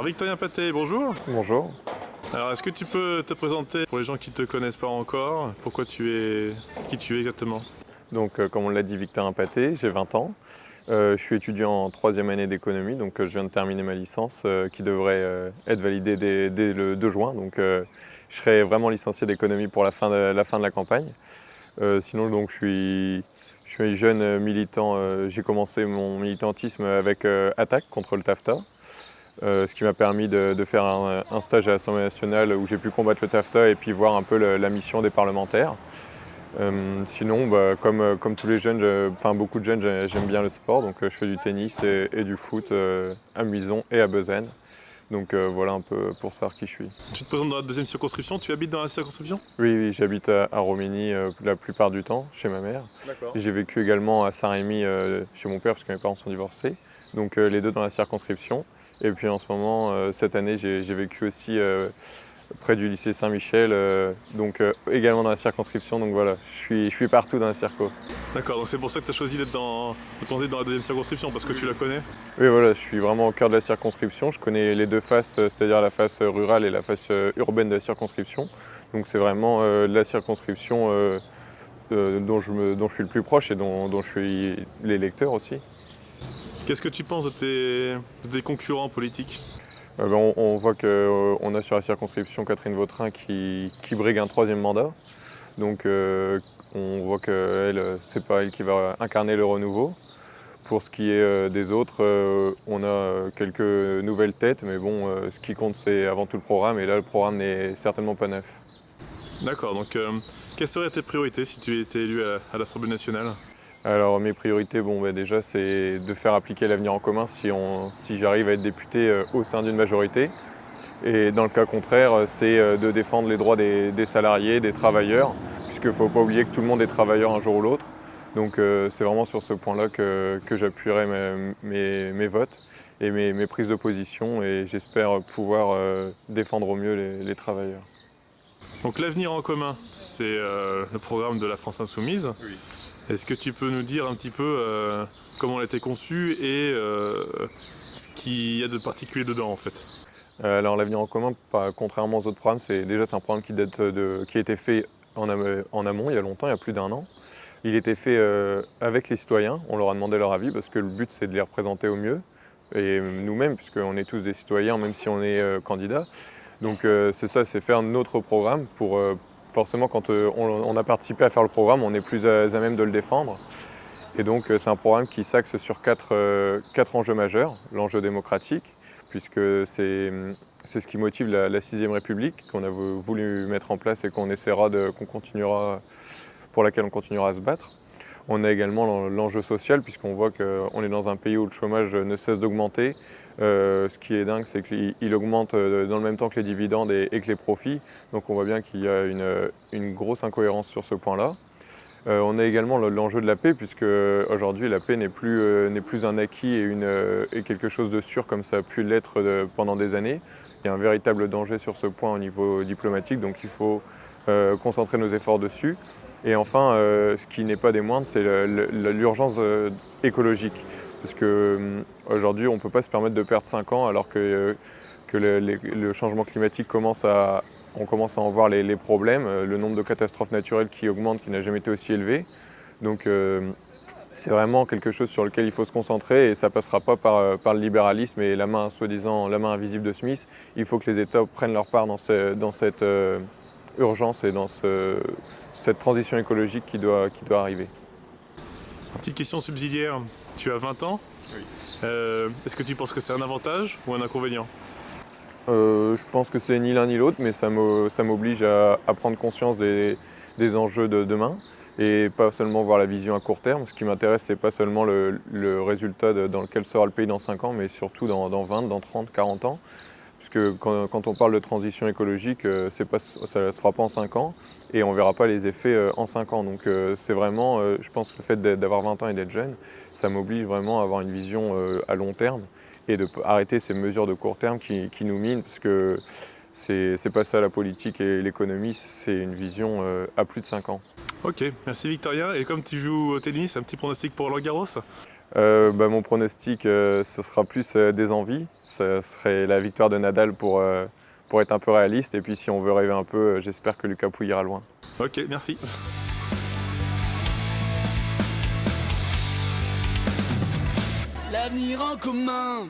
Alors Victorien Paté, bonjour. Bonjour. Alors est-ce que tu peux te présenter pour les gens qui ne te connaissent pas encore, pourquoi tu es, qui tu es exactement? Donc, comme on l'a dit, Victorien Paté, j'ai 20 ans. Je suis étudiant en troisième année d'économie, donc je viens de terminer ma licence qui devrait être validée dès le 2 juin. Donc, je serai vraiment licencié d'économie pour la fin de la campagne. Sinon, donc, je suis un jeune militant. J'ai commencé mon militantisme avec Attaque contre le TAFTA. Ce qui m'a permis de faire un stage à l'Assemblée nationale où j'ai pu combattre le TAFTA et puis voir un peu la mission des parlementaires. Sinon, comme tous les jeunes, beaucoup de jeunes, j'aime bien le sport, donc je fais du tennis et du foot à Muison et à Besançon. Donc voilà un peu pour savoir qui je suis. Tu te présentes dans la deuxième circonscription, tu habites dans la circonscription? Oui, j'habite à Romigny la plupart du temps, chez ma mère. D'accord. J'ai vécu également à Saint-Rémy chez mon père, parce que mes parents sont divorcés. Donc les deux dans la circonscription. Et puis en ce moment, cette année, j'ai vécu aussi près du lycée Saint-Michel, également dans la circonscription. Donc voilà, je suis partout dans la circo. D'accord, donc c'est pour ça que tu as choisi de te poser dans la deuxième circonscription, parce que tu la connais? Oui, voilà, je suis vraiment au cœur de la circonscription. Je connais les deux faces, c'est-à-dire la face rurale et la face urbaine de la circonscription. Donc c'est vraiment la circonscription dont je suis le plus proche et dont je suis l'électeur aussi. Qu'est-ce que tu penses de tes concurrents politiques? On voit qu'on a sur la circonscription Catherine Vautrin qui brigue un troisième mandat. Donc on voit qu'elle, c'est pas elle qui va incarner le renouveau. Pour ce qui est des autres, on a quelques nouvelles têtes, mais bon, ce qui compte c'est avant tout le programme, et là le programme n'est certainement pas neuf. D'accord, donc quelles seraient tes priorités si tu étais élu à l'Assemblée nationale? Alors mes priorités, déjà c'est de faire appliquer l'avenir en commun si j'arrive à être député au sein d'une majorité. Et dans le cas contraire, c'est de défendre les droits des salariés, des travailleurs, puisqu'il ne faut pas oublier que tout le monde est travailleur un jour ou l'autre. Donc c'est vraiment sur ce point-là que j'appuierai mes votes et mes prises de position, et j'espère pouvoir défendre au mieux les travailleurs. Donc l'avenir en commun, c'est le programme de la France Insoumise. Oui. Est-ce que tu peux nous dire un petit peu comment elle a été conçue et ce qu'il y a de particulier dedans en fait? Alors l'avenir en commun, contrairement aux autres programmes, c'est un programme qui a été fait en amont il y a longtemps, il y a plus d'1 an. Il était fait avec les citoyens, on leur a demandé leur avis parce que le but c'est de les représenter au mieux, et nous-mêmes, puisqu'on est tous des citoyens même si on est candidat. Donc c'est ça, c'est faire notre programme pour forcément quand on a participé à faire le programme, on est plus à même de le défendre. Et donc c'est un programme qui s'axe sur quatre enjeux majeurs. L'enjeu démocratique, puisque c'est ce qui motive la 6ème République qu'on a voulu mettre en place et pour laquelle on continuera à se battre. On a également l'enjeu social, puisqu'on voit qu'on est dans un pays où le chômage ne cesse d'augmenter. Ce qui est dingue, c'est qu'il augmente dans le même temps que les dividendes et que les profits. Donc on voit bien qu'il y a une grosse incohérence sur ce point-là. On a également l'enjeu de la paix, puisque aujourd'hui la paix n'est plus un acquis et quelque chose de sûr comme ça a pu l'être pendant des années. Il y a un véritable danger sur ce point au niveau diplomatique, donc il faut concentrer nos efforts dessus. Et enfin, ce qui n'est pas des moindres, c'est l'urgence écologique. Parce qu'aujourd'hui, on ne peut pas se permettre de perdre 5 ans alors que le changement climatique on commence à en voir les problèmes, le nombre de catastrophes naturelles qui augmente, qui n'a jamais été aussi élevé. Donc c'est vraiment quelque chose sur lequel il faut se concentrer, et ça ne passera pas par le libéralisme et la main invisible de Smith. Il faut que les États prennent leur part dans cette urgence et dans cette transition écologique qui doit arriver. Petite question subsidiaire, tu as 20 ans? Oui. Est-ce que tu penses que c'est un avantage ou un inconvénient? Je pense que c'est ni l'un ni l'autre, mais ça m'oblige à prendre conscience des enjeux de demain et pas seulement voir la vision à court terme. Ce qui m'intéresse, c'est pas seulement le résultat dans lequel sera le pays dans 5 ans, mais surtout dans 20, dans 30, 40 ans. Puisque quand on parle de transition écologique, ça ne se fera pas en 5 ans et on ne verra pas les effets en 5 ans. Donc c'est vraiment, je pense que le fait d'avoir 20 ans et d'être jeune, ça m'oblige vraiment à avoir une vision à long terme et d'arrêter ces mesures de court terme qui nous minent, parce que c'est pas ça la politique et l'économie, c'est une vision à plus de 5 ans. Ok, merci Victorien. Et comme tu joues au tennis, un petit pronostic pour Roland Garros? Mon pronostic, ce sera plus des envies. Ce serait la victoire de Nadal pour être un peu réaliste. Et puis si on veut rêver un peu, j'espère que Lucas Pouille ira loin. Ok, merci. L'avenir en commun.